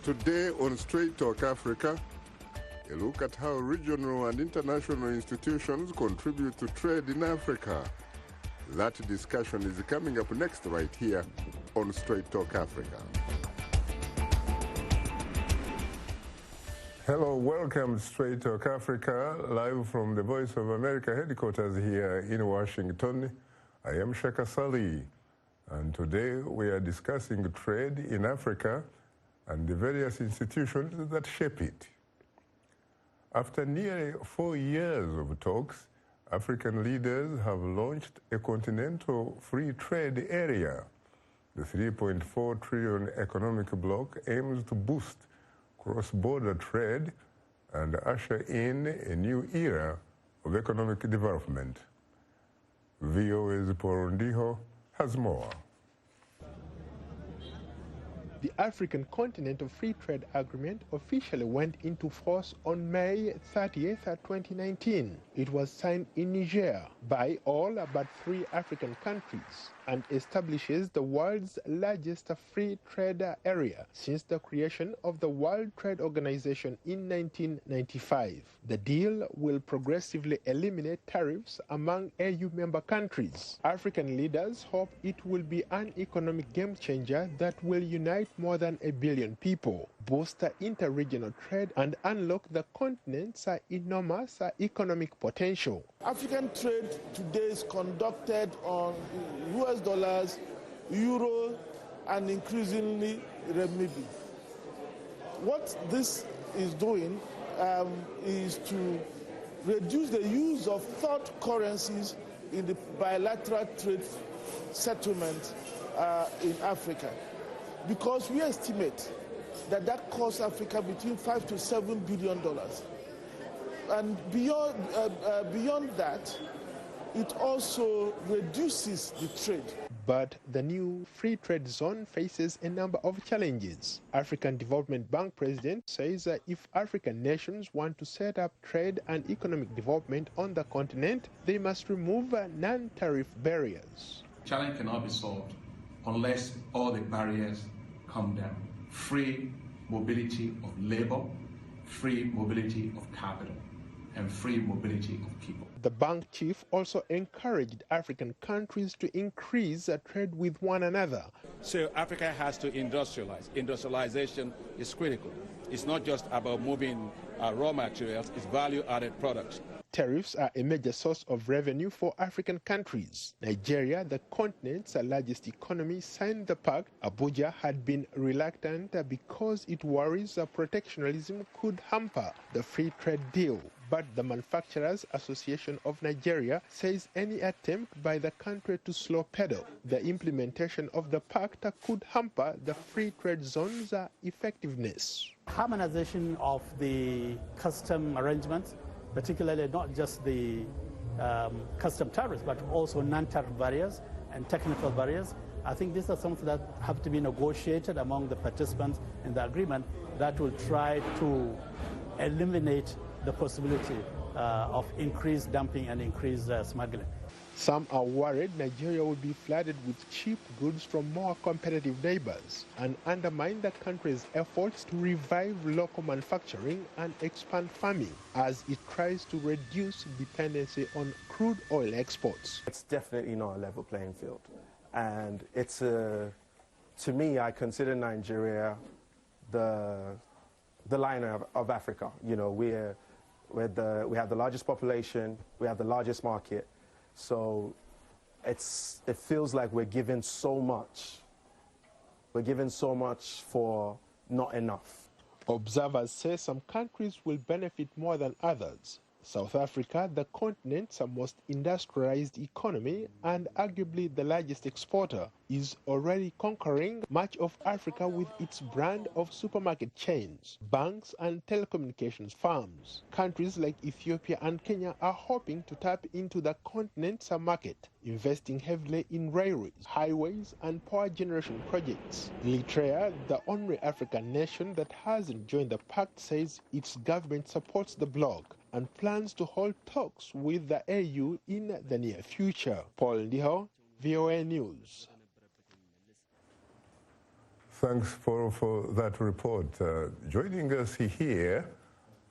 Today on Straight Talk Africa, a look at how regional and international institutions contribute to trade in Africa. That discussion is coming up next right here on Straight Talk Africa. Hello, welcome to Straight Talk Africa, live from the Voice of America headquarters here in Washington. I am SHAKA SALLY, and today we are discussing trade in Africa and the various institutions that shape it. After nearly 4 years of talks, African leaders have launched a continental free trade area. The 3.4 trillion economic bloc aims to boost cross-border trade and usher in a new era of economic development. VOA's Paul Ndiho has more. The African Continental Free Trade Agreement officially went into force on May 30th, 2019. It was signed in Niger by all but 3 African countries and establishes the world's largest free trade area since the creation of the World Trade Organization in 1995. The deal will progressively eliminate tariffs among AU member countries. African leaders hope it will be an economic game changer that will unite more than 1 billion people, boost inter-regional trade, and unlock the continent's enormous economic potential. African trade today is conducted on US dollars, euro, and increasingly renminbi. What this is doing is to reduce the use of third currencies in the bilateral trade settlement in Africa, because we estimate that costs Africa between $5 to $7 billion. And beyond that, it also reduces the trade. But the new free trade zone faces a number of challenges. African Development Bank president says that if African nations want to set up trade and economic development on the continent, they must remove non-tariff barriers. The challenge cannot be solved unless all the barriers come down. Free mobility of labor, free mobility of capital, and free mobility of people. The bank chief also encouraged African countries to increase trade with one another. So Africa has to industrialize. Industrialization is critical. It's not just about moving raw materials, it's value-added products. Tariffs are a major source of revenue for African countries. Nigeria, the continent's largest economy, signed the pact. Abuja had been reluctant because it worries that protectionism could hamper the free trade deal. But the Manufacturers Association of Nigeria says any attempt by the country to slow pedal the implementation of the pact could hamper the free trade zone's effectiveness. Harmonization of the custom arrangements, particularly not just the custom tariffs, but also non-tariff barriers and technical barriers. I think these are something that have to be negotiated among the participants in the agreement that will try to eliminate the possibility of increased dumping and increased smuggling. Some are worried Nigeria will be flooded with cheap goods from more competitive neighbors and undermine the country's efforts to revive local manufacturing and expand farming as it tries to reduce dependency on crude oil exports. It's definitely not a level playing field. And it's to me, I consider Nigeria the Lion of Africa. You know, we have the largest population, we have the largest market. So it feels like we're given so much. We're given so much for not enough. Observers say some countries will benefit more than others. South Africa, the continent's most industrialized economy and arguably the largest exporter, is already conquering much of Africa with its brand of supermarket chains, banks, and telecommunications firms. Countries like Ethiopia and Kenya are hoping to tap into the continent's market, investing heavily in railways, highways, and power generation projects. Eritrea, the only African nation that hasn't joined the pact, says its government supports the bloc and plans to hold talks with the AU in the near future. Paul Ndiho, VOA News. Thanks for that report. Joining us here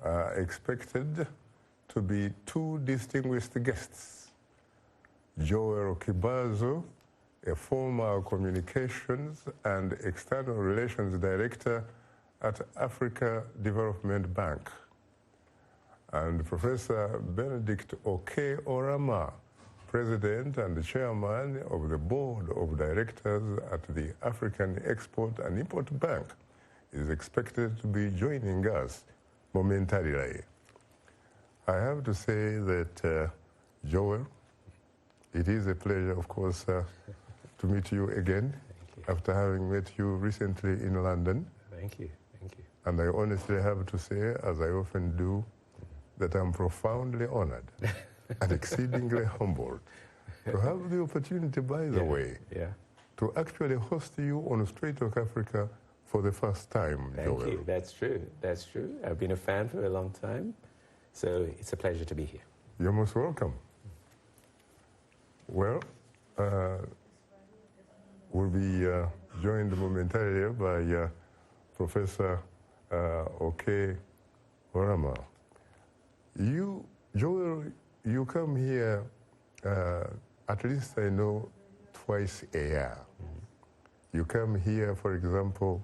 are expected to be two distinguished guests. Joel Kibazo, a former Communications and External Relations Director at Africa Development Bank, and Professor Benedict Oke Orama, President and Chairman of the Board of Directors at the African Export and Import Bank, is expected to be joining us momentarily. I have to say that, Joel, it is a pleasure, of course, to meet you again after having met you recently in London. Thank you, thank you. And I honestly have to say, as I often do, that I'm profoundly honored and exceedingly humbled to have the opportunity, by the way, to actually host you on Straight Talk Africa for the first time, Joel. Thank you, that's true, that's true. I've been a fan for a long time, so it's a pleasure to be here. You're most welcome. Well, we'll be joined momentarily by Professor Oke Orama. You, Joel, you come here, at least I know, twice a year. You come here, for example,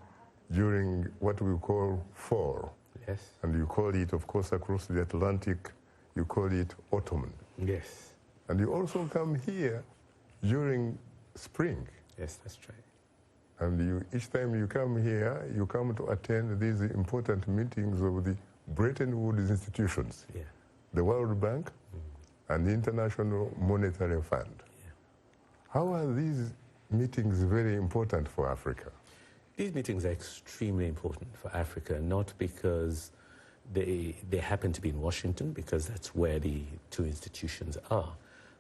during what we call fall. Yes. And you call it, of course, across the Atlantic, you call it autumn. Yes. And you also come here during spring. Yes, that's right. And each time you come here, you come to attend these important meetings of the Bretton Woods institutions, the World Bank and the International Monetary Fund. How are these meetings very important for Africa? These meetings are extremely important for Africa, not because they happen to be in Washington, because that's where the two institutions are,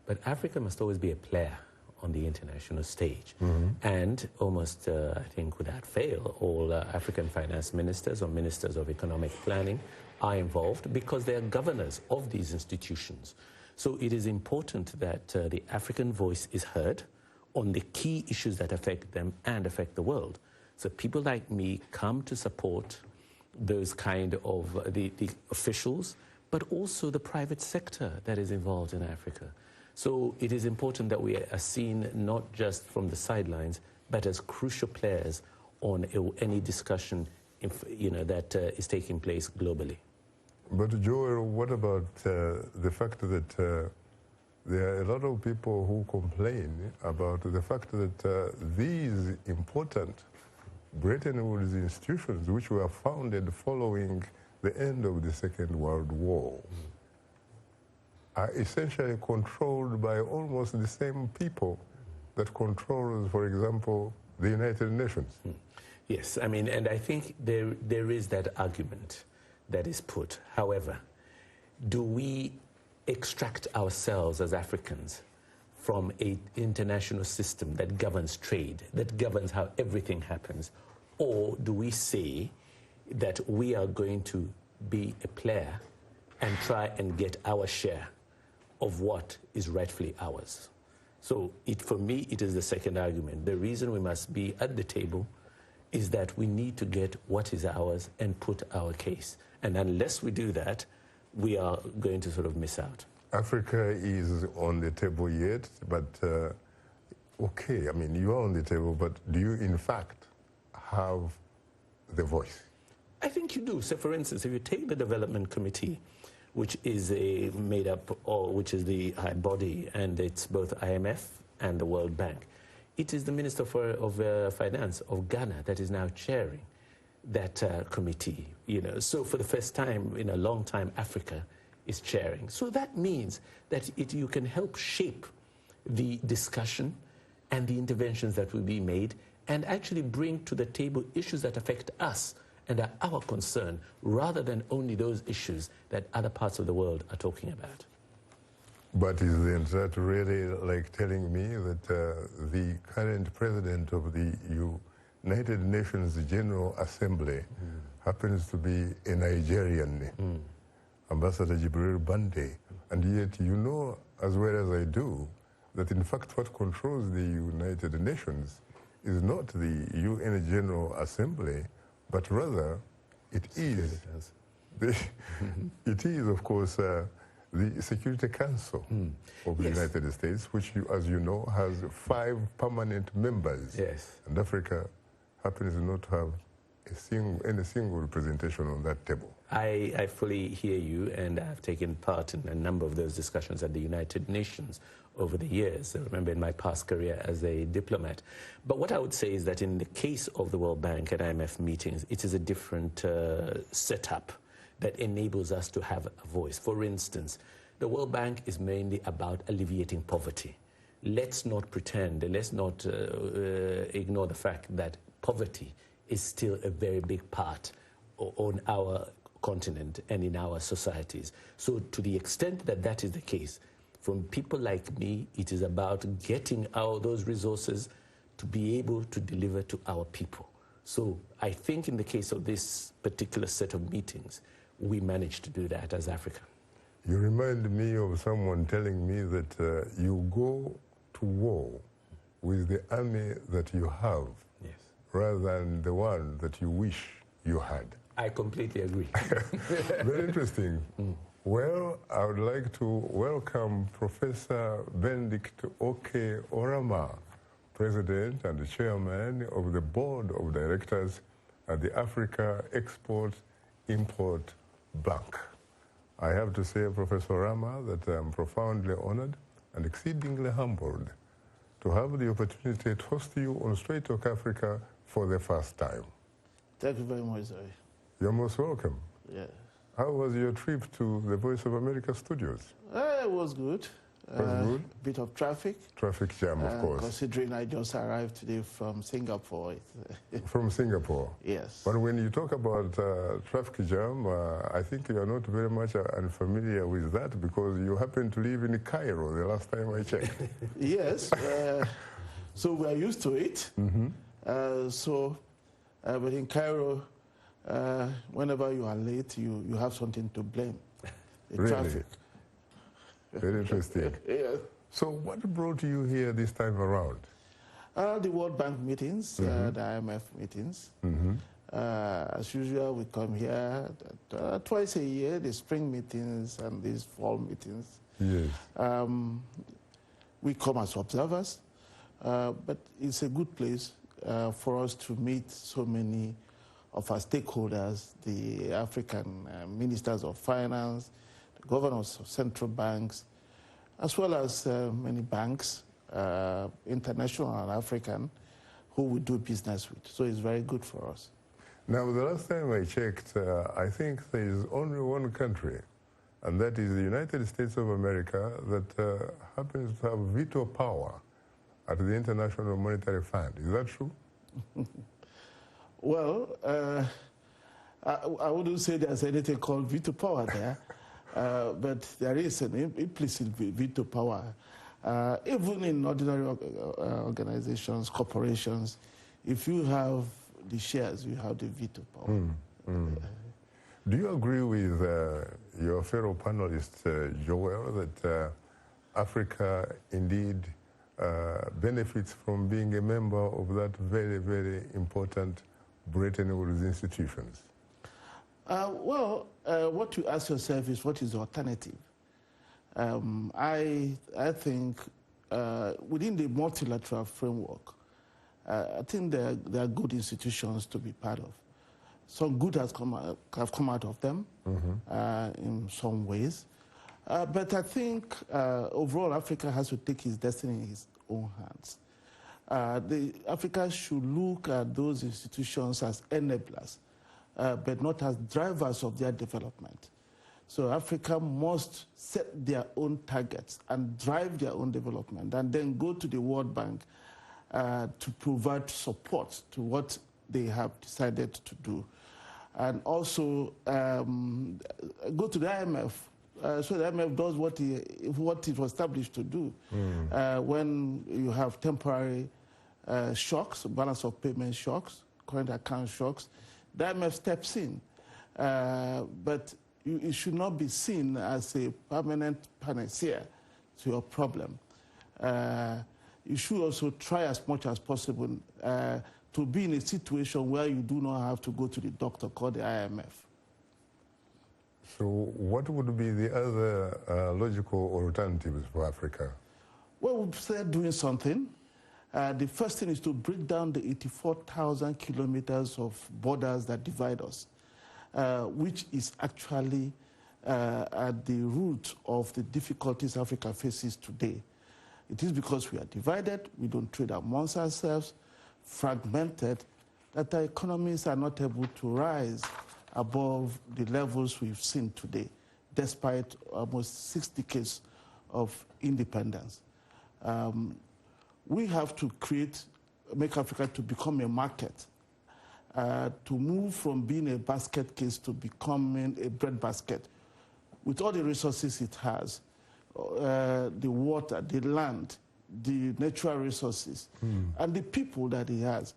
but Africa must always be a player on the international stage. And almost, I think without fail, all African finance ministers or ministers of economic planning are involved because they are governors of these institutions. So it is important that the African voice is heard on the key issues that affect them and affect the world. So people like me come to support those kind of the officials, but also the private sector that is involved in Africa. So it is important that we are seen not just from the sidelines, but as crucial players on any discussion that is taking place globally. But Joel, what about the fact that there are a lot of people who complain about the fact that these important Bretton Woods institutions, which were founded following the end of the Second World War, are essentially controlled by almost the same people that controls, for example, the United Nations? Yes, I mean, and I think there is that argument that is put. However, do we extract ourselves as Africans from an international system that governs trade, that governs how everything happens? Or do we say that we are going to be a player and try and get our share of what is rightfully ours? So for me, it is the second argument. The reason we must be at the table is that we need to get what is ours and put our case. And unless we do that, we are going to sort of miss out. Africa is on the table yet, but okay, I mean, you are on the table, but do you in fact have the voice? I think you do. So for instance, if you take the Development Committee, which is which is the high body, and it's both IMF and the World Bank, it is the Minister of Finance of Ghana that is now chairing that committee. So for the first time in a long time, Africa is chairing. So that means that you can help shape the discussion and the interventions that will be made, and actually bring to the table issues that affect us and are our concern, rather than only those issues that other parts of the world are talking about. But is that really like telling me that the current president of the United Nations General Assembly happens to be a Nigerian, Ambassador Jibril Bande, and yet you know as well as I do that in fact what controls the United Nations is not the UN General Assembly, but rather it is, it is, of course, the Security Council of the United States, which, as you know, has 5 permanent members. Yes. And Africa happens not to have any single representation on that table. I fully hear you, and I've taken part in a number of those discussions at the United Nations over the years. I remember in my past career as a diplomat. But what I would say is that in the case of the World Bank and IMF meetings, it is a different setup that enables us to have a voice. For instance, the World Bank is mainly about alleviating poverty. Let's not pretend, let's not ignore the fact that poverty is still a very big part on our continent and in our societies. So to the extent that that is the case, from people like me, it is about getting those resources to be able to deliver to our people. So I think in the case of this particular set of meetings, we managed to do that as Africa. You remind me of someone telling me that you go to war with the army that you have, rather than the one that you wish you had. I completely agree. Very interesting. Well, I would like to welcome Professor Benedict Oke Orama, President and Chairman of the Board of Directors at the Africa Export-Import Bank. I have to say, Professor Orama, that I'm profoundly honored and exceedingly humbled to have the opportunity to host you on Straight Talk Africa for the first time. Thank you very much, Zoe. You're most welcome. Yeah. How was your trip to the Voice of America studios? It was good. Good? Bit of traffic. Traffic jam, of course. Considering I just arrived today from Singapore. From Singapore? Yes. But when you talk about traffic jam, I think you are not very much unfamiliar with that because you happen to live in Cairo the last time I checked. Yes. So we are used to it. But in Cairo, whenever you are late, you have something to blame. The really? Traffic. Very interesting. Yeah. So what brought you here this time around? The World Bank meetings, the IMF meetings. As usual, we come here twice a year, the spring meetings and these fall meetings. Yes. We come as observers, but it's a good place for us to meet so many of our stakeholders, the African ministers of finance, the governors of central banks, as well as many banks, international and African, who we do business with. So it's very good for us. Now, the last time I checked, I think there is only one country, and that is the United States of America, that happens to have veto power at the International Monetary Fund. Is that true? Well, I wouldn't say there's anything called veto power there, but there is an implicit veto power. Even in ordinary organizations, corporations, if you have the shares, you have the veto power. Do you agree with your fellow panelist, Joel, that Africa indeed benefits from being a member of that very, very important Bretton Woods institutions? What you ask yourself is, what is the alternative? I think within the multilateral framework, I think there are good institutions to be part of. Some good have come out of them in some ways. But I think overall Africa has to take its destiny in its own hands. Africa should look at those institutions as enablers, but not as drivers of their development. So Africa must set their own targets and drive their own development, and then go to the World Bank to provide support to what they have decided to do. And also go to the IMF, so the IMF does what it was established to do. When you have temporary shocks, balance of payment shocks, current account shocks, the IMF steps in. But it should not be seen as a permanent panacea to your problem. you should also try as much as possible to be in a situation where you do not have to go to the doctor, called the IMF. So what would be the other logical alternatives for Africa? Well, we've started doing something. The first thing is to break down the 84,000 kilometers of borders that divide us, which is actually at the root of the difficulties Africa faces today. It is because we are divided, we don't trade amongst ourselves, fragmented, that our economies are not able to rise above the levels we've seen today, despite almost 6 decades of independence. We have to make Africa to become a market, to move from being a basket case to becoming a breadbasket. With all the resources it has, the water, the land, the natural resources, and the people that it has.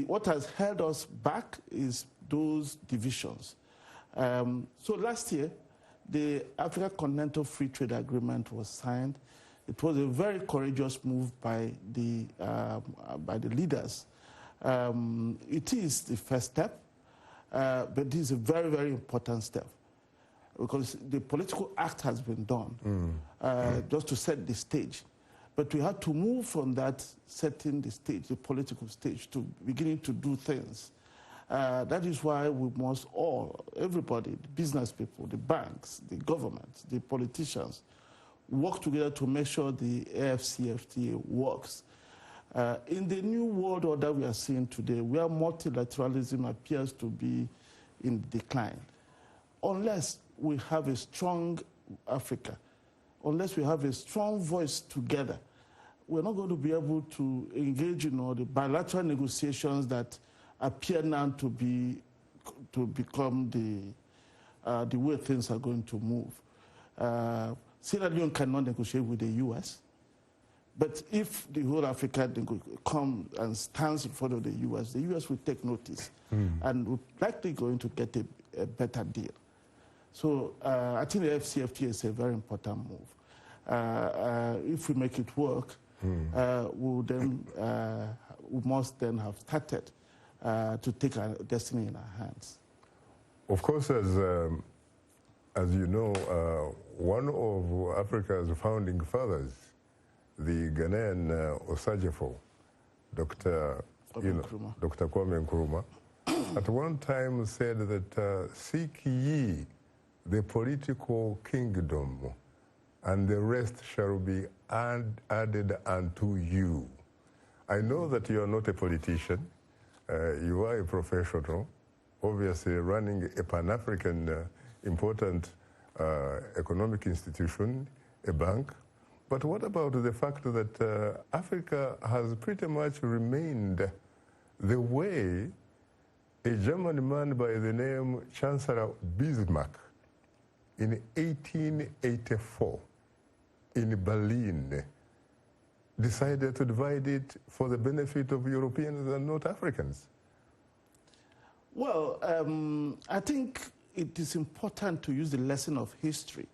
What has held us back is those divisions. So last year, the Africa Continental Free Trade Agreement was signed. It was a very courageous move by the leaders. It is the first step, but it is a very, very important step, because the political act has been done just to set the stage. But we had to move from that setting the stage, the political stage, to beginning to do things. That is why we must everybody, the business people, the banks, the governments, the politicians, work together to make sure the AfCFTA works. In the new world order we are seeing today, where multilateralism appears to be in decline, unless we have a strong Africa, unless we have a strong voice together, we're not going to be able to engage in all the bilateral negotiations that appear now to become the way things are going to move. Sierra Leone cannot negotiate with the U.S., but if the whole Africa comes and stands in front of the U.S. will take notice, and we're likely going to get a better deal. So I think the FCFTA is a very important move. If we make it work, we must then have started to take our destiny in our hands. Of course, as you know, one of Africa's founding fathers, the Ghanaian Osajefo, Dr. Kwame Nkrumah, at one time said that seek ye the political kingdom, and the rest shall be added unto you. I know that you are not a politician. You are a professional, obviously running a Pan-African important economic institution, a bank. But what about the fact that Africa has pretty much remained the way a German man by the name Chancellor Bismarck in 1884 in Berlin decided to divide it for the benefit of Europeans and not Africans? Well, I think it is important to use the lesson of history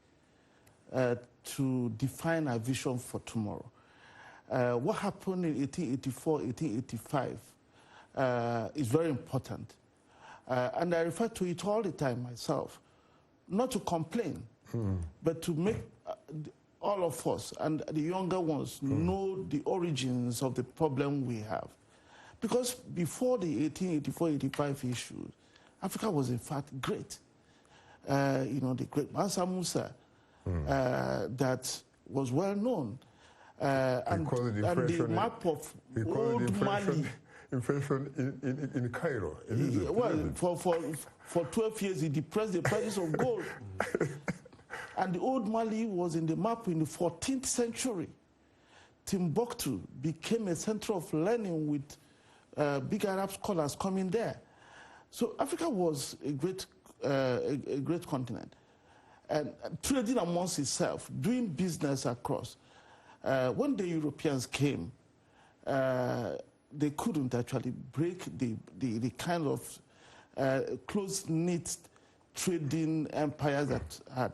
to define our vision for tomorrow. What happened in 1884, 1885 is very important. And I refer to it all the time myself, not to complain, but to make all of us and the younger ones know the origins of the problem we have. Because before the 1884-85 issues, Africa was in fact great. The great Mansa Musa, that was well known. And the map of old Mali. Inflation in Cairo. For 12 years, he depressed the prices of gold. And the old Mali was in the map in the 14th century. Timbuktu became a center of learning with big Arab scholars coming there. So Africa was a great continent. And trading amongst itself, doing business across. When the Europeans came, they couldn't actually break the kind of close-knit trading empires that had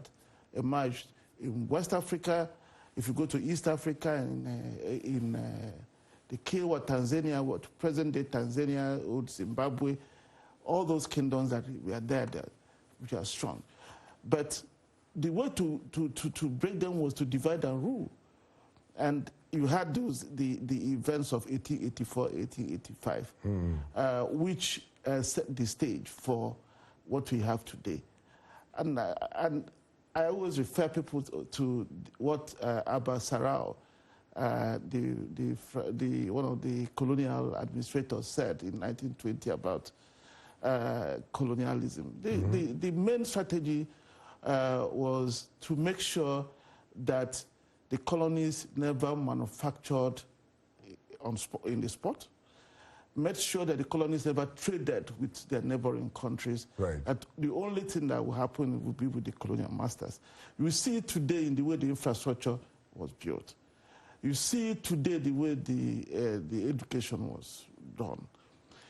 emerged in West Africa, If you go to East Africa in the Kenya, Tanzania, present-day Tanzania, old Zimbabwe, all those kingdoms that were there, which are strong. But the way to break them was to divide and rule. And you had the events of 1884, 1885, which set the stage for what we have today. And I always refer people to what Abba Sarao, one of the colonial administrators, said in 1920 about colonialism. The main strategy was to make sure that the colonies never manufactured in the spot, made sure that the colonies never traded with their neighboring countries. Right. And the only thing that will happen will be with the colonial masters. You see it today in the way the infrastructure was built. You see it today the way the education was done.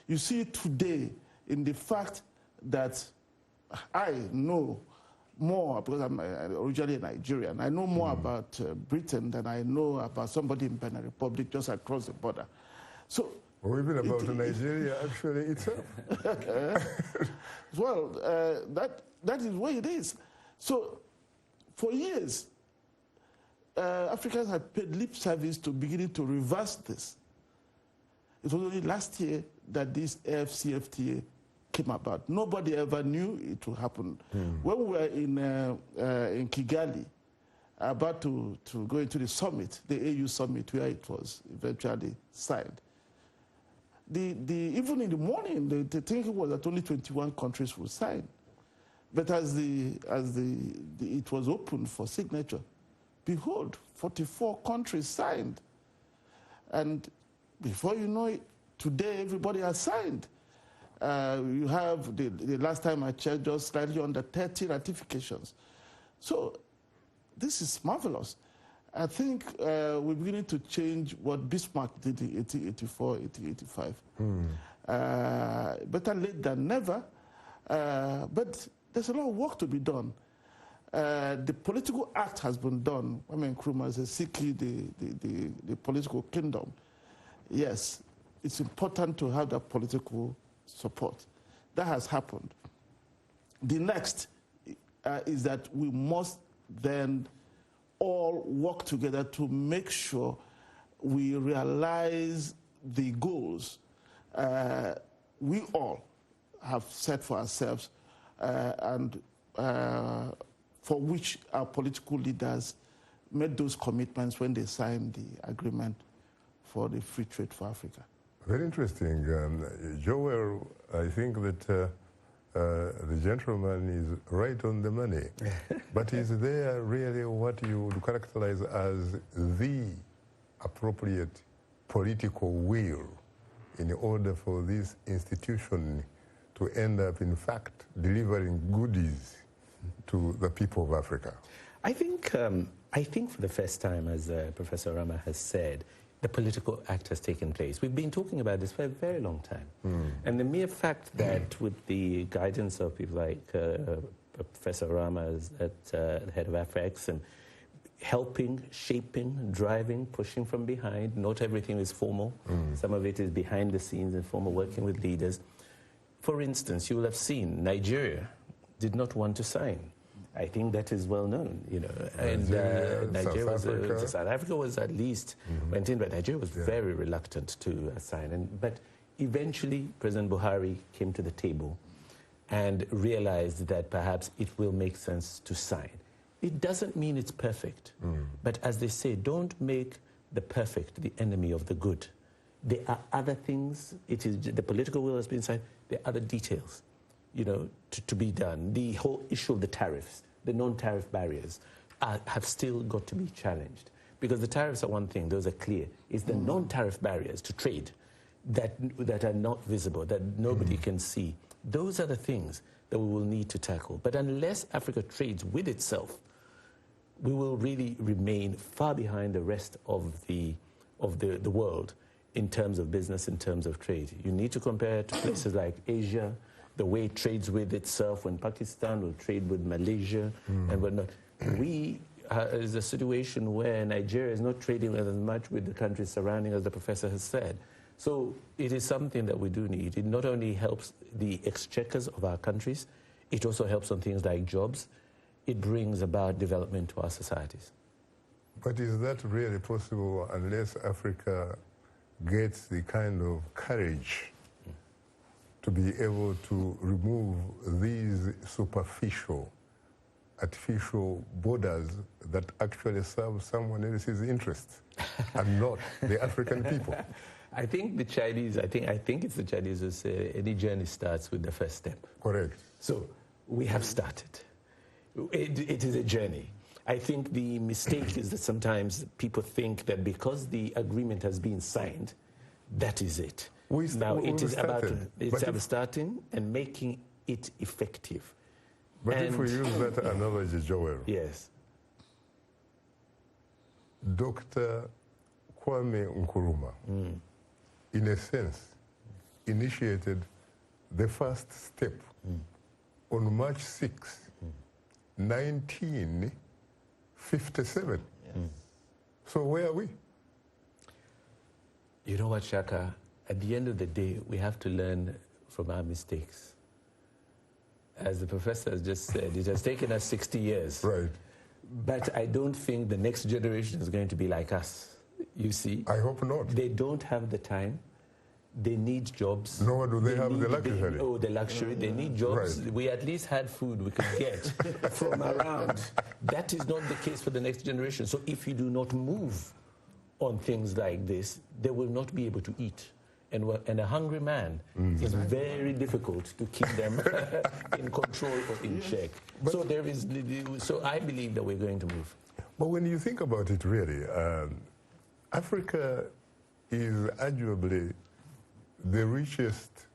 You see it today in the fact that I know more, because I'm originally a Nigerian, I know more about Britain than I know about somebody in Benin Republic just across the border. So, or even about Nigeria actually itself. Well, that is what it is. So, for years, Africans had paid lip service to beginning to reverse this. It was only last year that this AFCFTA came about. Nobody ever knew it would happen. When we were in Kigali, about to go into the summit, the AU summit, where it was eventually signed, even in the morning, the thinking was that only 21 countries would sign. But as it was opened for signature, behold, 44 countries signed. And before you know it, today everybody has signed. You have, the last time I checked, just slightly under 30 ratifications. So this is marvelous. I think we're beginning to change what Bismarck did in 1884, 1885. Better late than never, but there's a lot of work to be done. The political act has been done. I mean, Nkrumah says, Siki, the political kingdom. Yes, it's important to have that political support. That has happened. The next is that we must then all work together to make sure we realize the goals we all have set for ourselves and for which our political leaders made those commitments when they signed the agreement for the free trade for Africa. Very interesting. Joel, I think that the gentleman is right on the money. But is there really what you would characterize as the appropriate political will in order for this institution to end up, in fact, delivering goodies to the people of Africa? I think for the first time, as Professor Rama has said, the political act has taken place. We've been talking about this for a very long time. And the mere fact that with the guidance of people like Professor Rama at the head of AFREX and helping, shaping, driving, pushing from behind, not everything is formal. Some of it is behind the scenes and formal, working with leaders. For instance, you will have seen Nigeria did not want to sign. I think that is well known, you know. And Nigeria South Africa was at least went in, but Nigeria was very reluctant to sign. But eventually, President Buhari came to the table and realized that perhaps it will make sense to sign. It doesn't mean it's perfect, but as they say, don't make the perfect the enemy of the good. There are other things. It is the political will has been signed. There are other details, you know, to be done. The whole issue of the tariffs, the non-tariff barriers, have still got to be challenged. Because the tariffs are one thing; those are clear. It's the non-tariff barriers to trade that are not visible, that nobody can see. Those are the things that we will need to tackle. But unless Africa trades with itself, we will really remain far behind the rest of the world in terms of business, in terms of trade. You need to compare to places like Asia, the way it trades with itself, when Pakistan will trade with Malaysia and whatnot. We is a situation where Nigeria is not trading as much with the countries surrounding, as the professor has said. So it is something that we do need. It not only helps the exchequers of our countries, it also helps on things like jobs. It brings about development to our societies. But is that really possible unless Africa gets the kind of courage to be able to remove these superficial, artificial borders that actually serve someone else's interests and not the African people? I think the Chinese, I think it's the Chinese who say any journey starts with the first step. Correct. So we have started. It is a journey. I think the mistake is that sometimes people think that because the agreement has been signed, that is it. Now it is about starting and making it effective. But if we use that analogy, Joel. Yes. Dr. Kwame Nkrumah, in a sense, initiated the first step on March 6, 1957. Yes. So where are we? You know what, Shaka? At the end of the day, we have to learn from our mistakes. As the professor has just said, it has taken us 60 years. Right. But I don't think the next generation is going to be like us. You see? I hope not. They don't have the time. They need jobs. Nor do they have the luxury. The luxury. They need jobs. Right. We at least had food we could get from around. That is not the case for the next generation. So if you do not move on things like this, they will not be able to eat. And a hungry man is very difficult to keep them in control or in check. But so I believe that we're going to move. But when you think about it really, Africa is arguably the richest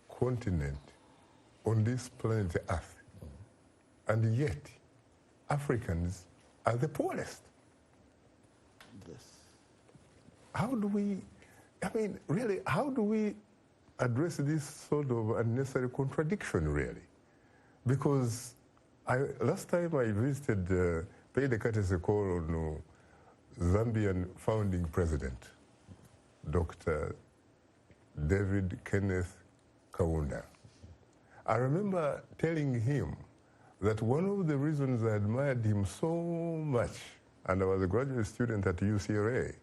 continent on this planet Earth. And yet, Africans are the poorest. Yes. How do we, really, how do we address this sort of unnecessary contradiction, really? Because last time I visited, paid a courtesy call on Zambian founding president, Dr. David Kenneth Kaunda. I remember telling him that one of the reasons I admired him so much, and I was a graduate student at UCLA,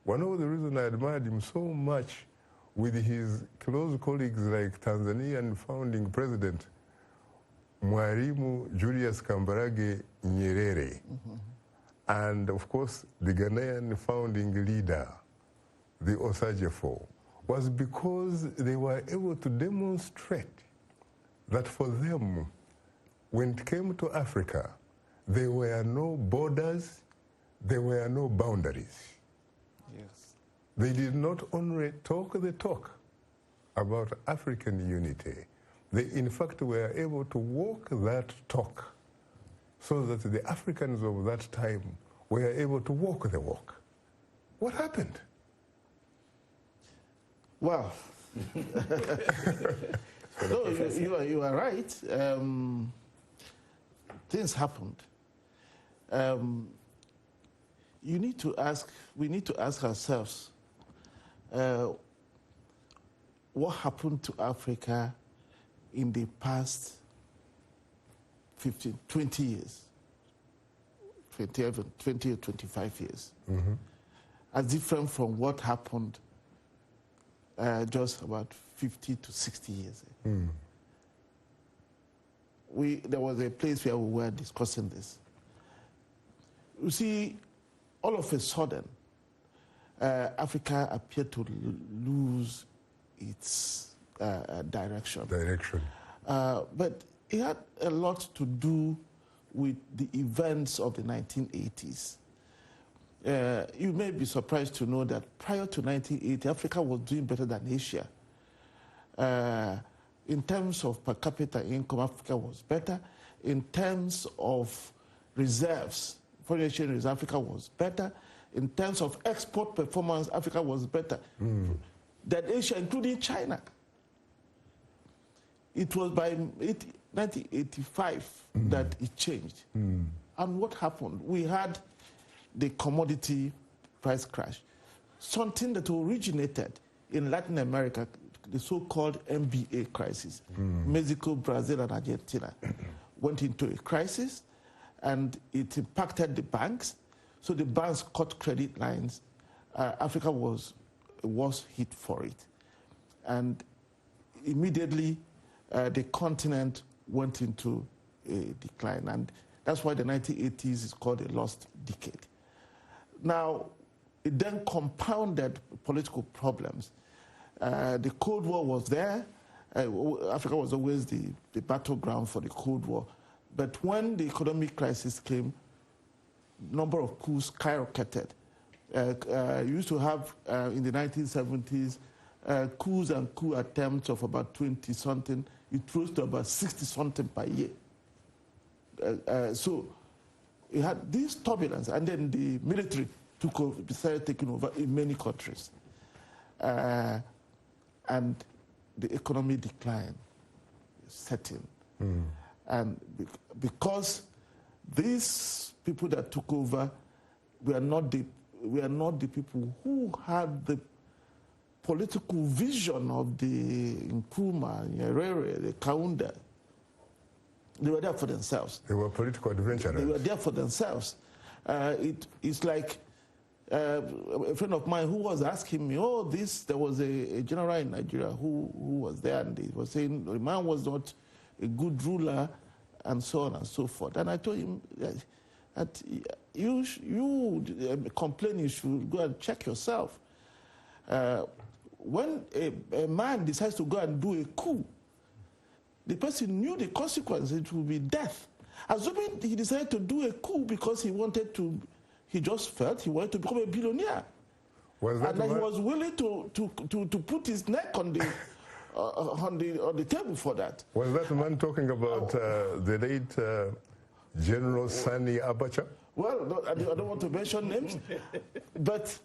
one of the reasons I admired him so much with his close colleagues like Tanzanian founding president, Mwalimu Julius Kambarage Nyerere, and of course the Ghanaian founding leader, the Osajefo, was because they were able to demonstrate that for them, when it came to Africa, there were no borders, there were no boundaries. Yes. They did not only talk the talk about African unity, they in fact were able to walk that talk so that the Africans of that time were able to walk the walk. What happened? Well, no, you are right. Things happened. We need to ask ourselves, what happened to Africa in the past 15, 20 years, 20 or 25 years, as different from what happened just about 50 to 60 years ago. There was a place where we were discussing this. You see, all of a sudden, Africa appeared to lose its direction. But it had a lot to do with the events of the 1980s. You may be surprised to know that prior to 1980, Africa was doing better than Asia. In terms of per capita income, Africa was better. In terms of reserves, foreign exchange reserves, Africa was better. In terms of export performance, Africa was better than Asia, including China. It was by 1985 that it changed. And what happened? We had the commodity price crash, something that originated in Latin America, the so-called MPYA crisis. Mexico, Brazil, and Argentina went into a crisis, and it impacted the banks. So the banks cut credit lines. Africa was hit for it. And immediately, the continent went into a decline. And that's why the 1980s is called a lost decade. Now, it then compounded political problems. The Cold War was there. Africa was always the battleground for the Cold War. But when the economic crisis came, number of coups skyrocketed. You used to have, in the 1970s, coups and coup attempts of about 20-something. It rose to about 60-something per year. So it had this turbulence, and then the military took over, started taking over in many countries. And the economy decline set in. And because these people that took over were not the people who had the political vision of the Nkrumah, Nyerere, the Kaunda. They were there for themselves. They were political adventurers. They were there for themselves. It's like a friend of mine who was asking me, there was a general in Nigeria who was there, and he was saying the man was not a good ruler, and so on and so forth. And I told him that you complaining, you should go and check yourself. When a man decides to go and do a coup, the person knew the consequence, it would be death. Assuming he decided to do a coup because he just felt he wanted to become a billionaire. And that he was willing to put his neck on the table for that. Was that man talking about the late General Sani Abacha? Well, no, I don't want to mention names, but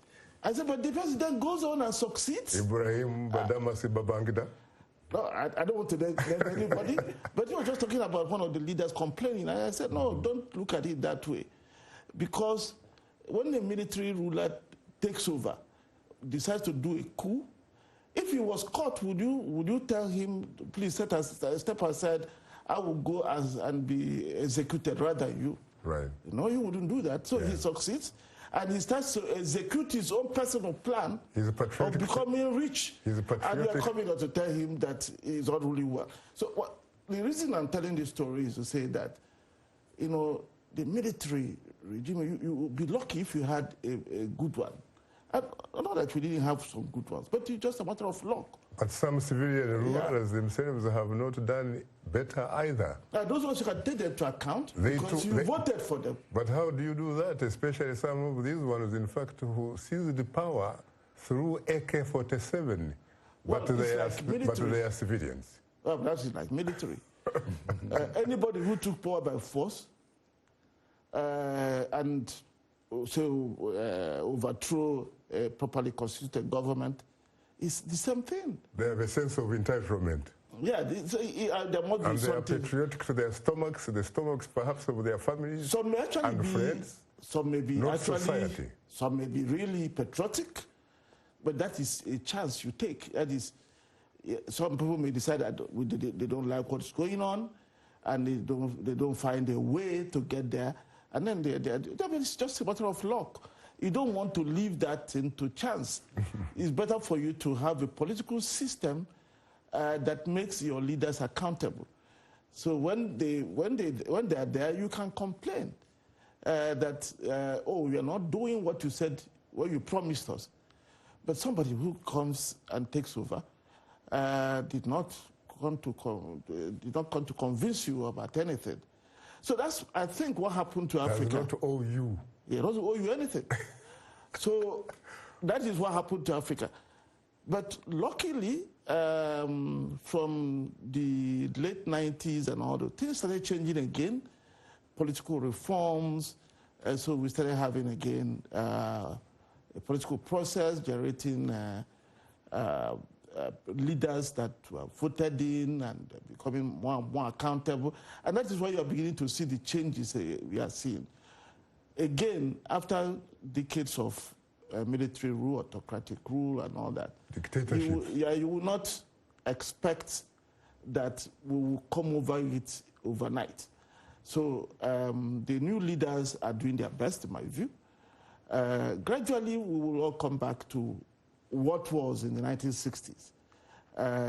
I said, but the president goes on and succeeds. Ibrahim Badamasi Babangida? No, I don't want to name anybody, but he was just talking about one of the leaders complaining. And I said, no, don't look at it that way. Because when a military ruler takes over, decides to do a coup, if he was caught, would you tell him, please step aside, I will go and be executed rather than you? Right. No, he wouldn't do that. So he succeeds, and he starts to execute his own personal plan of becoming rich. He's a patriotic. And you are coming out to tell him that he's not really well. So the reason I'm telling this story is to say that, the military regime, you would be lucky if you had a good one. And not that we didn't have some good ones, but it's just a matter of luck. But some civilian rulers themselves have not done better either. Those ones you can take them to account because you voted for them. But how do you do that, especially some of these ones, in fact, who seized the power through AK-47, but they are civilians? Well, that's like military. Anybody who took power by force and overthrow a properly constituted government, it's the same thing. They have a sense of entitlement. Yeah, there must be something. And they are patriotic to their stomachs, the stomachs perhaps of their families some may actually and friends. Some may be not actually, society. Some may be really patriotic, but that is a chance you take. That is, some people may decide that they don't like what's going on, and they don't find a way to get there, and then it's just a matter of luck. You don't want to leave that into chance. It's better for you to have a political system that makes your leaders accountable. So when they are there, you can complain that you're not doing what you said, what you promised us. But somebody who comes and takes over did not come to convince you about anything. So that's, I think, what happened to Africa. Does not owe you. It doesn't owe you anything. So that is what happened to Africa. But luckily, from the late 90s and all, things started changing again. Political reforms, so we started having again a political process generating leaders that were voted in and becoming more and more accountable. And that is why you are beginning to see the changes we are seeing. Again, after decades of military rule, autocratic rule, and all that, dictatorship. You will not expect that we will come over it overnight. So the new leaders are doing their best, in my view. Gradually, we will all come back to what was in the 1960s.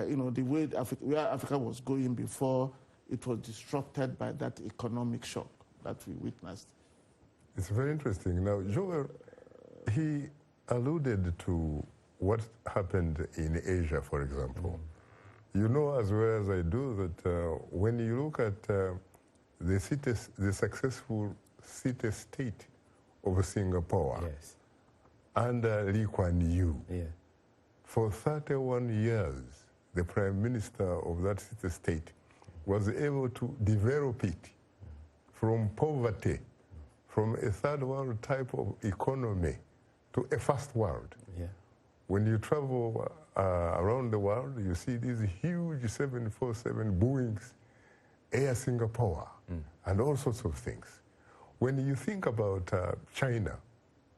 You know, the way where Africa was going before it was disrupted by that economic shock that we witnessed. It's very interesting. Now, Joel, he alluded to what happened in Asia, for example. You know as well as I do that when you look at the successful city-state of Singapore, yes, under Lee Kuan Yew, yeah, for 31 years, the prime minister of that city-state was able to develop it from poverty, from a third world type of economy to a first world. yeah. When you travel around the world, you see these huge 747 Boeings, Air Singapore, and all sorts of things. When you think about China,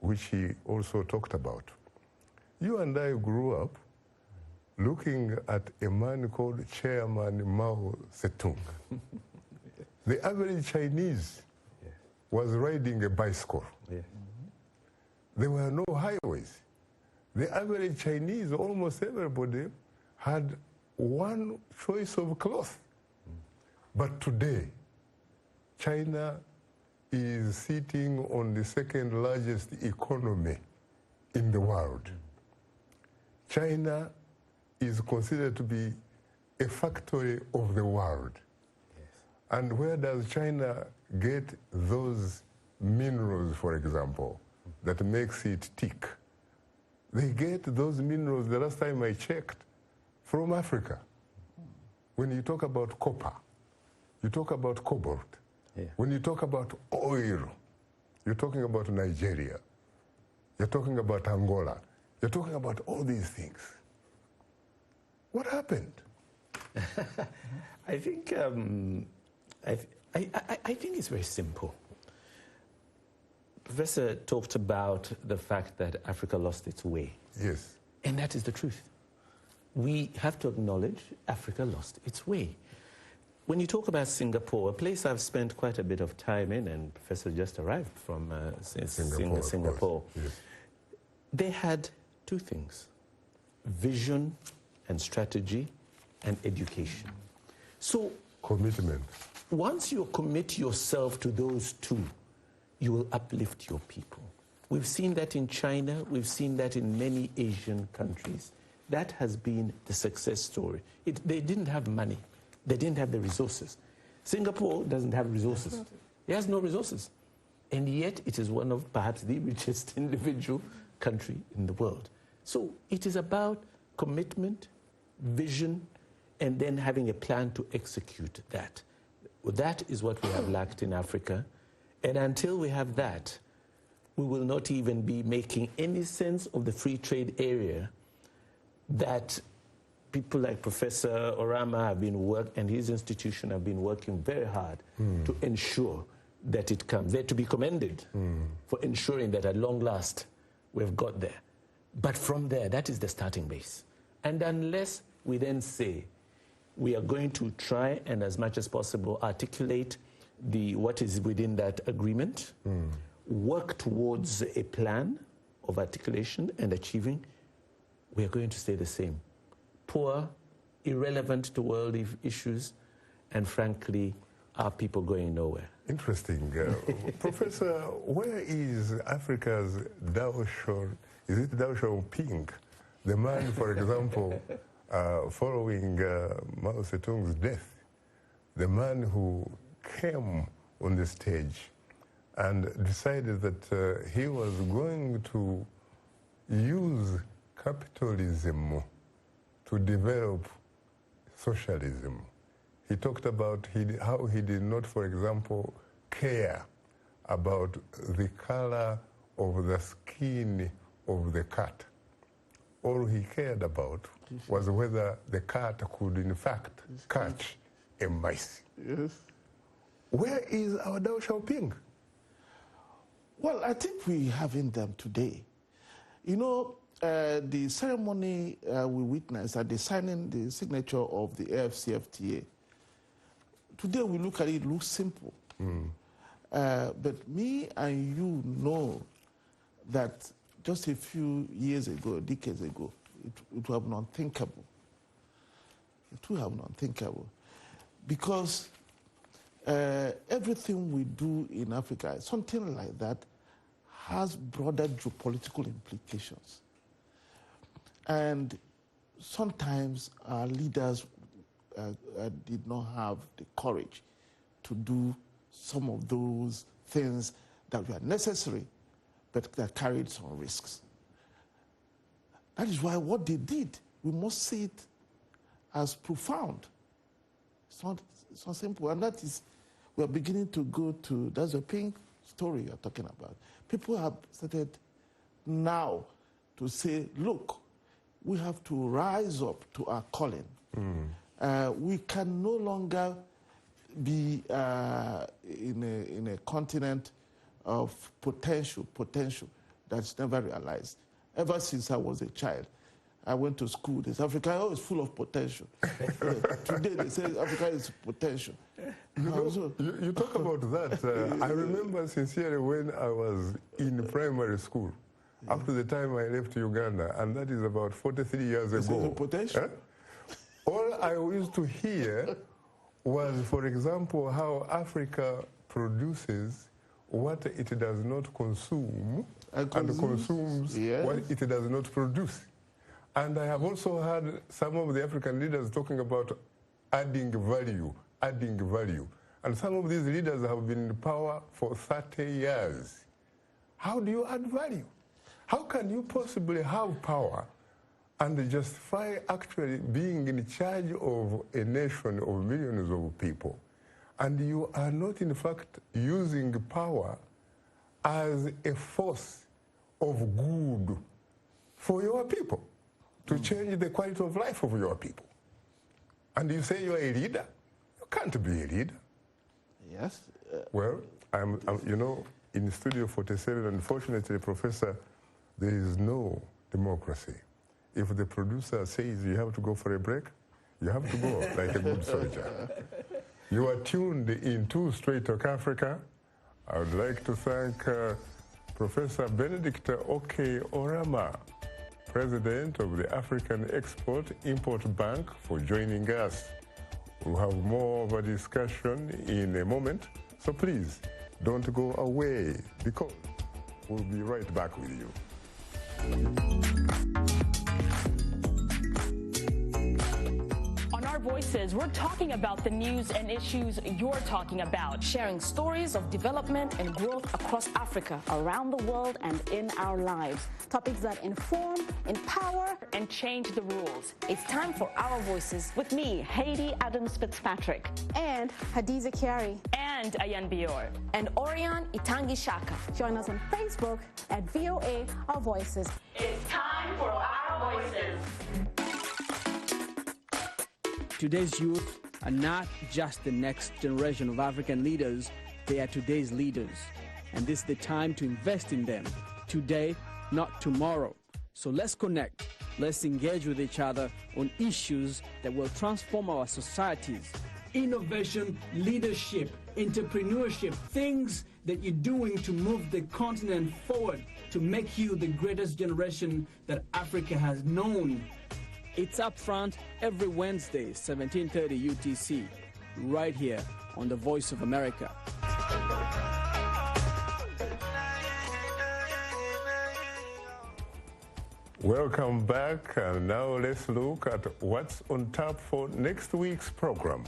which he also talked about, you and I grew up looking at a man called Chairman Mao Zedong. The average Chinese was riding a bicycle. Yeah. There were no highways. The average Chinese, almost everybody, had one choice of cloth. But today, China is sitting on the second largest economy in the world. China is considered to be a factory of the world. Yes. And where does China get those minerals, for example, that makes it tick? They get those minerals, the last time I checked, from Africa. When you talk about copper, you talk about cobalt. Yeah. When you talk about oil, you're talking about Nigeria. You're talking about Angola. You're talking about all these things. What happened? I think I think it's very simple. Professor talked about the fact that Africa lost its way. Yes. And that is the truth. We have to acknowledge Africa lost its way. When you talk about Singapore, a place I've spent quite a bit of time in, and Professor just arrived from Singapore, yes. They had two things: vision and strategy and education. So Commitment. once you commit yourself to those two, you will uplift your people. We've seen that in China. We've seen that in many Asian countries. That has been the success story. They didn't have money. They didn't have the resources. Singapore doesn't have resources. It has no resources. And yet it is one of perhaps the richest individual country in the world. So it is about commitment, vision, and then having a plan to execute that. That is what we have lacked in Africa. And until we have that, we will not even be making any sense of the free trade area that people like Professor Orama have been and his institution have been working very hard to ensure that it comes. They're to be commended for ensuring that at long last we've got there. But from there, that is the starting base. And unless we then say we are going to try and as much as possible articulate what is within that agreement, work towards a plan of articulation and achieving, we are going to stay the same. Poor, irrelevant to world issues, and frankly, our people going nowhere. Interesting. Professor, where is Africa's Dao Xiaoping? The man, for example, following Mao Zedong's death, the man who came on the stage and decided that he was going to use capitalism to develop socialism. He talked about how he did not, for example, care about the color of the skin of the cat. all he cared about was whether the cat could in fact catch a mice. Yes. Where is our Deng Xiaoping? Well, I think we're having them today. You know, the ceremony we witnessed at the signing, the signature of the AFCFTA, today we look at it, it looks simple. But me and you know that just a few years ago, decades ago, it would have been unthinkable. It would have been unthinkable. Because everything we do in Africa, something like that, has broader geopolitical implications. And sometimes our leaders did not have the courage to do some of those things that were necessary, but that carried some risks. That is why what they did, we must see it as profound. It's not simple, and that is, we are beginning to go to, that's a pink story you're talking about. People have started now to say, look, we have to rise up to our calling. We can no longer be in a continent of potential that's never realized. Ever since I was a child, I went to school. They said, Africa is full of potential. Today they say Africa is potential. You talk about that. I remember sincerely when I was in primary school, up to the time I left Uganda, and that is about 43 years ago. Potential? All I used to hear was, for example, how Africa produces what it does not consume and consumes what it does not produce. And I have also heard some of the African leaders talking about adding value. And some of these leaders have been in power for 30 years. How do you add value? How can you possibly have power and justify actually being in charge of a nation of millions of people, and you are not in fact using power as a force of good for your people, to change the quality of life of your people? And you say you're a leader? You can't be a leader. Yes. Well, I'm, you know, in Studio 47, unfortunately, Professor, there is no democracy. If the producer says you have to go for a break, you have to go like a good soldier. You are tuned into Straight Talk Africa. I would like to thank Professor Benedict Oke Orama, President of the African Export-Import Bank, for joining us. We'll have more of a discussion in a moment, so please don't go away, because we'll be right back with you. On Our Voices, we're talking about the news and issues you're talking about, sharing stories of development and growth across Africa, around the world, and in our lives. Topics that inform, empower, and change the rules. It's time for Our Voices with me, Haiti Adams Fitzpatrick, and Hadiza Kiari, and Ayan Bior, and Orion Itangi Shaka. Join us on Facebook at VOA Our Voices. It's time for Our Voices. Today's youth are not just the next generation of African leaders, they are today's leaders. And this is the time to invest in them, today, not tomorrow. So let's connect, let's engage with each other on issues that will transform our societies. Innovation, leadership, entrepreneurship, things that you're doing to move the continent forward, to make you the greatest generation that Africa has known. It's Upfront every Wednesday, 17:30 UTC, right here on the Voice of America. Welcome back, and now let's look at what's on tap for next week's program.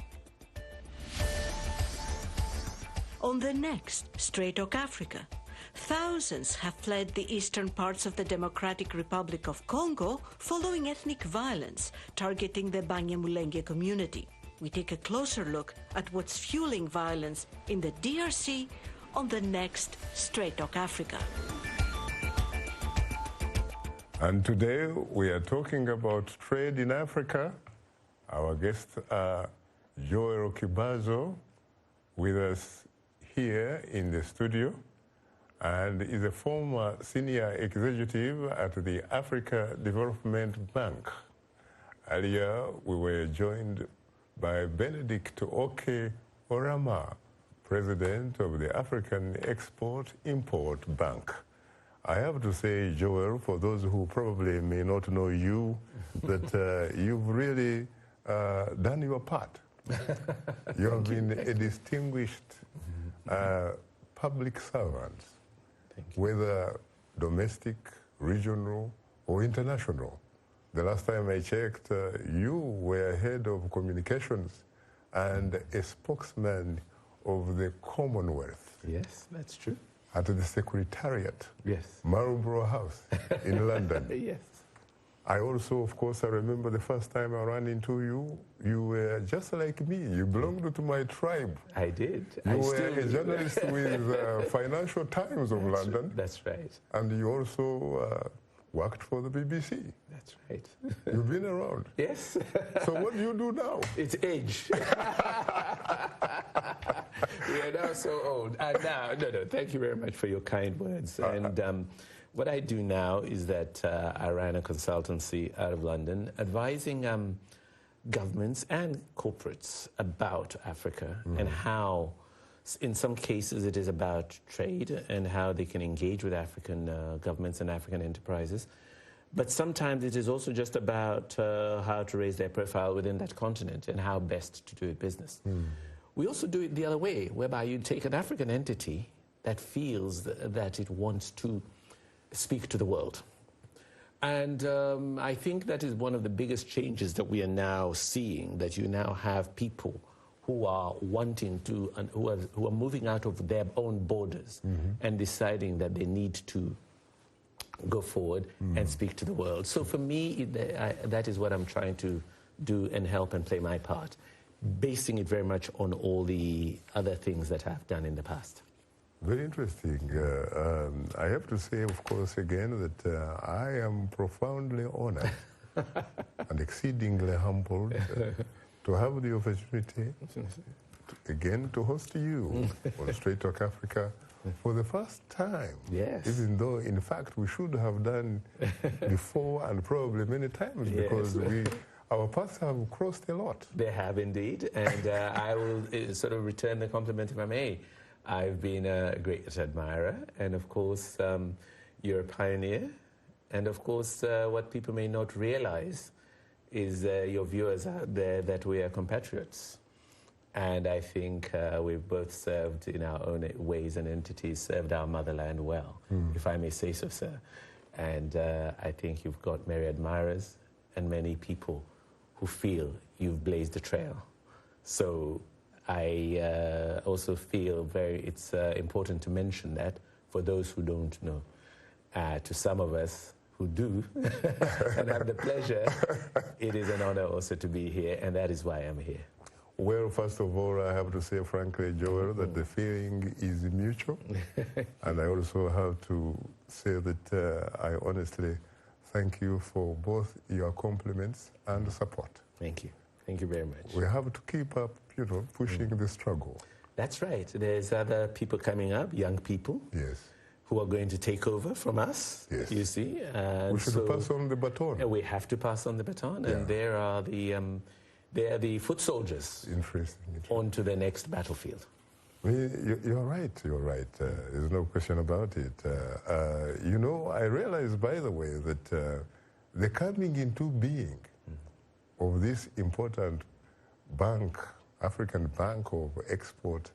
On the next Straight Talk Africa, thousands have fled the eastern parts of the Democratic Republic of Congo following ethnic violence targeting the Banyamulenge community. We take a closer look at what's fueling violence in the DRC on the next Straight Talk Africa. And today we are talking about trade in Africa. Our guests are Joel Kibazo with us here in the studio, and is a former senior executive at the Africa Development Bank. Earlier, we were joined by Benedict Oke Orama, president of the African Export-Import Bank. I have to say, Joel, for those who probably may not know you, that you've really done your part. You have been a distinguished public servant, whether domestic, regional, or international. The last time I checked, you were head of communications and a spokesman of the Commonwealth. Yes, that's true. At the Secretariat, yes, Marlborough House in London. Yes. I also, of course, I remember the first time I ran into you, you were just like me. You belonged to my tribe. I did. You were a journalist with Financial Times of London. That's right. And you also worked for the BBC. That's right. You've been around. Yes. So what do you do now? It's age. We are now so old. Now, no, thank you very much for your kind words. And what I do now is that I ran a consultancy out of London advising governments and corporates about Africa and how, in some cases, it is about trade and how they can engage with African governments and African enterprises. But sometimes it is also just about how to raise their profile within that continent and how best to do business. We also do it the other way, whereby you take an African entity that feels that it wants to speak to the world. And I think that is one of the biggest changes that we are now seeing, that you now have people who are wanting to, and who are moving out of their own borders and deciding that they need to go forward and speak to the world. So for me, that is what I'm trying to do and help and play my part, basing it very much on all the other things that I've done in the past. Very interesting. I have to say, of course, again, that I am profoundly honored and exceedingly humbled to have the opportunity, again, to host you on Straight Talk Africa for the first time. Yes. Even though, in fact, we should have done before and probably many times, because our paths have crossed a lot. They have indeed, and I will sort of return the compliment if I may. I've been a great admirer, and of course, you're a pioneer. And of course, what people may not realize is your viewers out there that we are compatriots. And I think we've both served in our own ways and entities, served our motherland well, if I may say so, sir. And I think you've got many admirers and many people who feel you've blazed the trail. So I also feel it's important to mention that for those who don't know. To some of us who do and have the pleasure, it is an honor also to be here, and that is why I'm here. Well, first of all, I have to say, frankly, Joel, that the feeling is mutual. And I also have to say that I honestly thank you for both your compliments and support. Thank you. Thank you very much. We have to keep up, pushing the struggle. That's right. There's other people coming up, young people. Yes. Who are going to take over from us, yes. You see. We should pass on the baton. We have to pass on the baton, and they are the foot soldiers onto the next battlefield. You're right, there's no question about it. I realized, by the way, that the coming into being of this important bank, African Bank of Export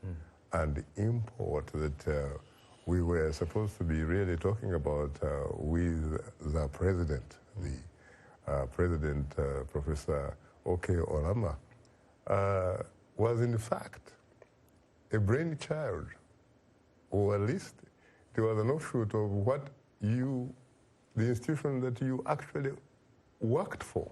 and Import that we were supposed to be really talking about with the president, President Professor Oke Orama, was in fact a brainchild, or at least it was an offshoot of what the institution that you actually worked for.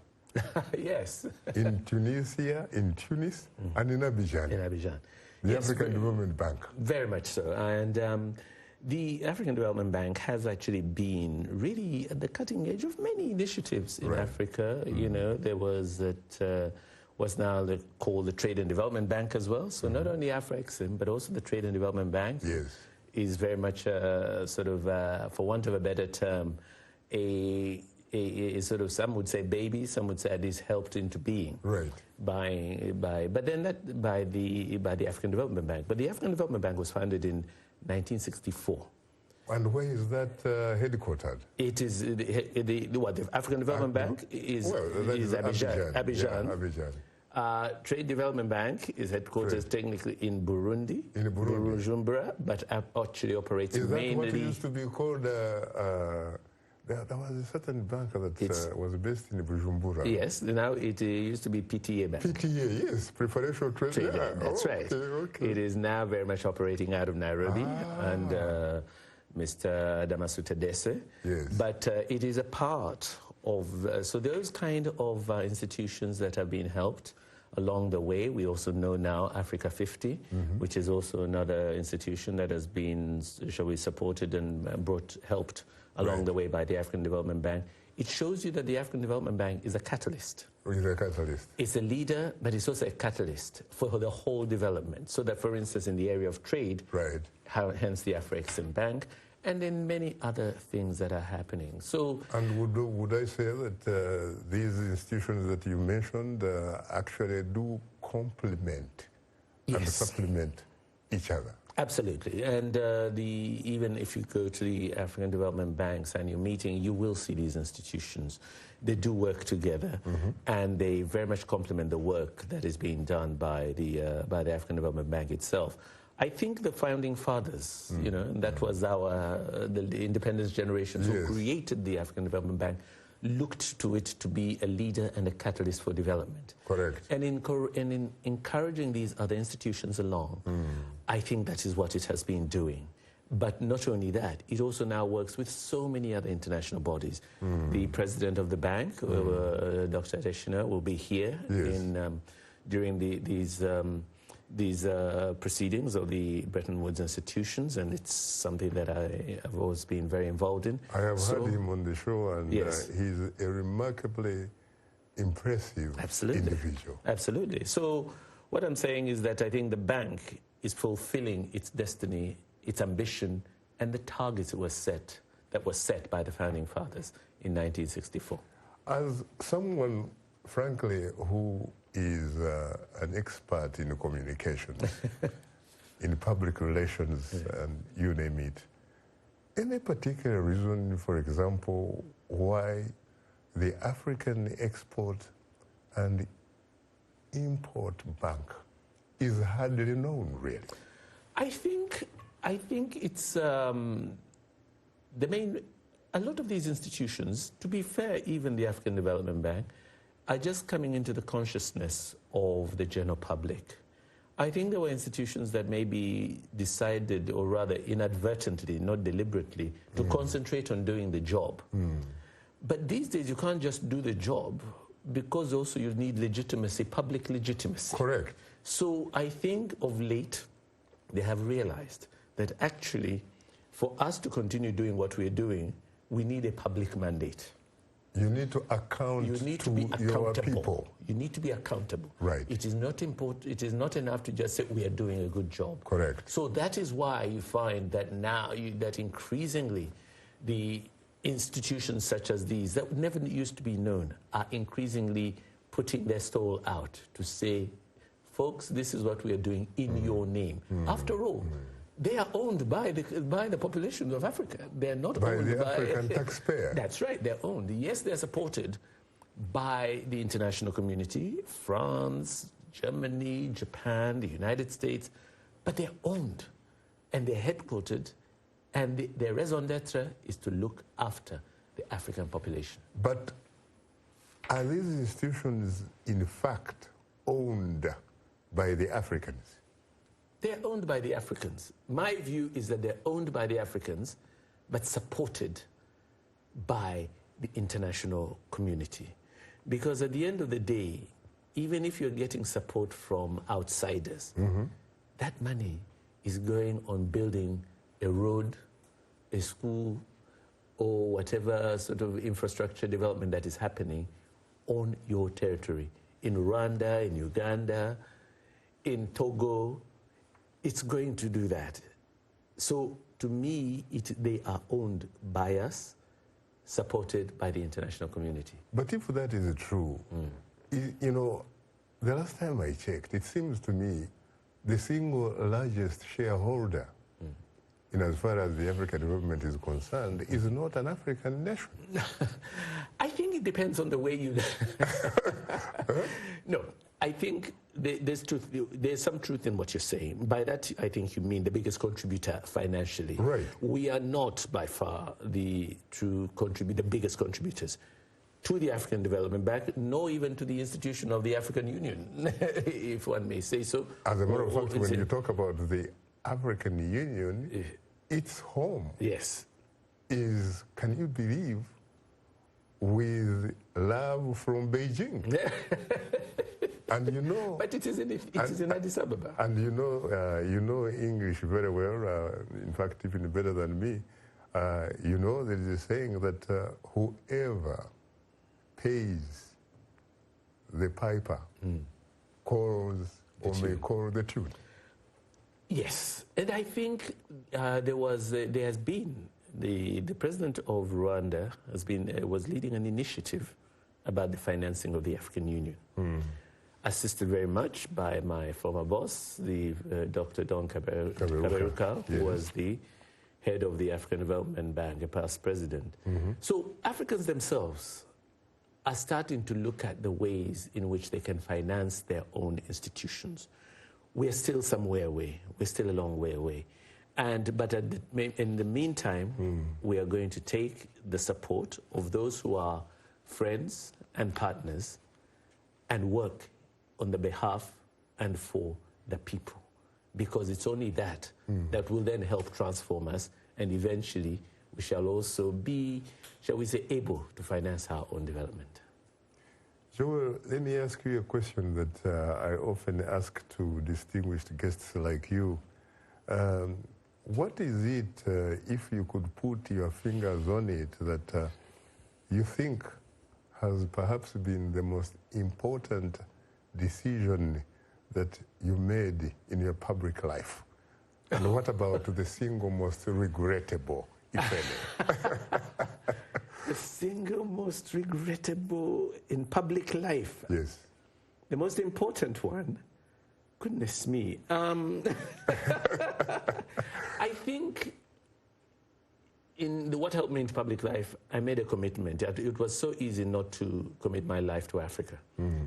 Yes. In Tunisia, in Tunis, and in Abidjan. In Abidjan. The African Development Bank. Very much so. And The African Development Bank has actually been really at the cutting edge of many initiatives in Africa. You know, there was that what's now called the Trade and Development Bank as well. So not only Afrexim, but also the Trade and Development Bank is very much sort of, for want of a better term, a sort of, some would say baby, some would say it is helped into being by the African Development Bank. But the African Development Bank was founded in 1964. And where is that headquartered? It is the African Development Bank is Abidjan. Abidjan. Trade Development Bank is headquarters technically in Burundi, Bujumbura, but actually operates mainly. Is that what used to be called? There was a certain bank that was based in Bujumbura. Yes, now it used to be PTA Bank. PTA, yes, Preferential Trade. That's right. Okay. It is now very much operating out of Nairobi and Mr. Damasu Tedese. Yes. But it is a part of, so those kind of institutions that have been helped along the way. We also know now Africa 50, which is also another institution that has been, shall we, supported and helped along the way by the African Development Bank. It shows you that the African Development Bank is a catalyst. It's a catalyst. It's a leader, but it's also a catalyst for the whole development. So that, for instance, in the area of trade, hence the Afrexim Bank, and in many other things that are happening. So, and would I say that these institutions that you mentioned actually do complement and supplement each other? Absolutely. And even if you go to the African Development Bank's annual meeting, you will see these institutions. They do work together, and they very much complement the work that is being done by the African Development Bank itself. I think the founding fathers, you know, and that was the independence generations who created the African Development Bank, looked to it to be a leader and a catalyst for development. Correct. And in encouraging these other institutions along, I think that is what it has been doing. But not only that, it also now works with so many other international bodies. The president of the bank, Dr. Adesina, will be here during these proceedings of the Bretton Woods institutions, and it's something that I have always been very involved in. I have heard him on the show, and he's a remarkably impressive individual. Absolutely. So what I'm saying is that I think the bank is fulfilling its destiny, its ambition, and the targets that were set by the founding fathers in 1964. As someone, frankly, who is an expert in communications, in public relations, and you name it, any particular reason, for example, why the African Export and Import Bank is hardly known, really? I think it's the main. A lot of these institutions, to be fair, even the African Development Bank, are just coming into the consciousness of the general public. I think there were institutions that maybe decided, or rather inadvertently, not deliberately, to concentrate on doing the job. But these days you can't just do the job, because also you need legitimacy, public legitimacy. Correct. So I think of late they have realized that actually for us to continue doing what we're doing, we need a public mandate. You need to account your people. You need to be accountable. Right. It is not important. It is not enough to just say we are doing a good job. Correct. So that is why you find that now that increasingly the institutions such as these that never used to be known are increasingly putting their stall out to say, folks, this is what we are doing in your name. After all, they are owned by the population of Africa. They're not owned by the African taxpayer. That's right, they're owned. Yes, they're supported by the international community, France, Germany, Japan, the United States, but they're owned and they're headquartered, and their raison d'etre is to look after the African population. But are these institutions in fact owned by the Africans? They're owned by the Africans. My view is that they're owned by the Africans, but supported by the international community. Because at the end of the day, even if you're getting support from outsiders, that money is going on building a road, a school or whatever sort of infrastructure development that is happening on your territory. In Rwanda, in Uganda, in Togo, it's going to do that. So to me, they are owned by us, supported by the international community. But if that is true, you know, the last time I checked, it seems to me the single largest shareholder in as far as the African development is concerned is not an African nation. I think it depends on the way you... No, I think there's truth. There's some truth in what you're saying. By that, I think you mean the biggest contributor financially. Right. We are not by far the biggest contributors to the African Development Bank, nor even to the institution of the African Union, if one may say so. As a matter of fact, when you talk about the African Union, its home is, can you believe, with love from Beijing. And you know, but it is in Addis Ababa. And you know English very well. In fact, even better than me. You know, there is a saying that whoever pays the piper calls or may call the tune. Yes, and I think there has been the president of Rwanda was leading an initiative about the financing of the African Union, assisted very much by my former boss, the Dr. Don Kaberuka, who was the head of the African Development Bank, a past president. So Africans themselves are starting to look at the ways in which they can finance their own institutions. We're still somewhere away. We're still a long way away. But in the meantime, we are going to take the support of those who are friends and partners and work on the behalf and for the people. Because it's only that that will then help transform us, and eventually we shall also be, shall we say, able to finance our own development. Joel, let me ask you a question that I often ask to distinguished guests like you. What is it, if you could put your fingers on it, that you think has perhaps been the most important decision that you made in your public life? And what about the single most regrettable, if any? The single most regrettable in public life? Yes. The most important one? Goodness me. I think in what helped me in public life, I made a commitment. It was so easy not to commit my life to Africa.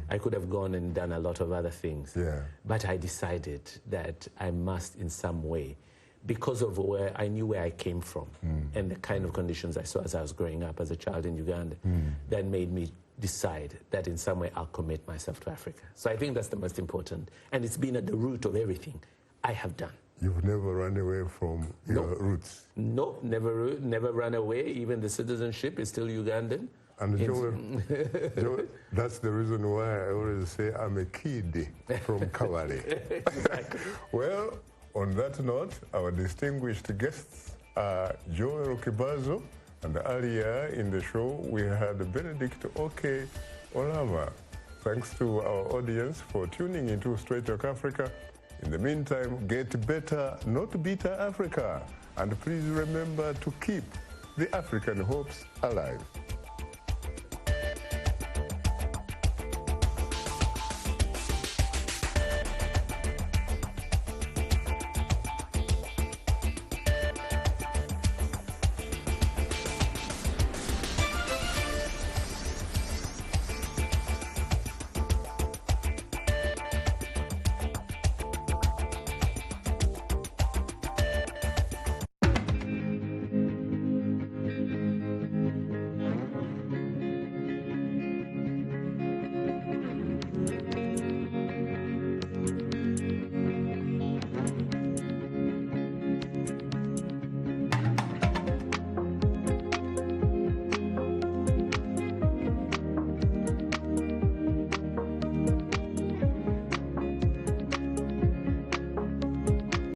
I could have gone and done a lot of other things. But I decided that I must in some way, because of where I knew where I came from and the kind of conditions I saw as I was growing up as a child in Uganda, that made me decide that in some way I'll commit myself to Africa. So I think that's the most important. And it's been at the root of everything I have done. You've never run away from your roots? No, never run away. Even the citizenship is still Ugandan. And Joel, that's the reason why I always say I'm a kid from KABARI. Exactly. Well, on that note, our distinguished guests are Joel Kibazo, and earlier in the show we had Benedict Oke Olama. Thanks to our audience for tuning into Straight Talk Africa. In the meantime, get better, not bitter Africa. And please remember to keep the African hopes alive.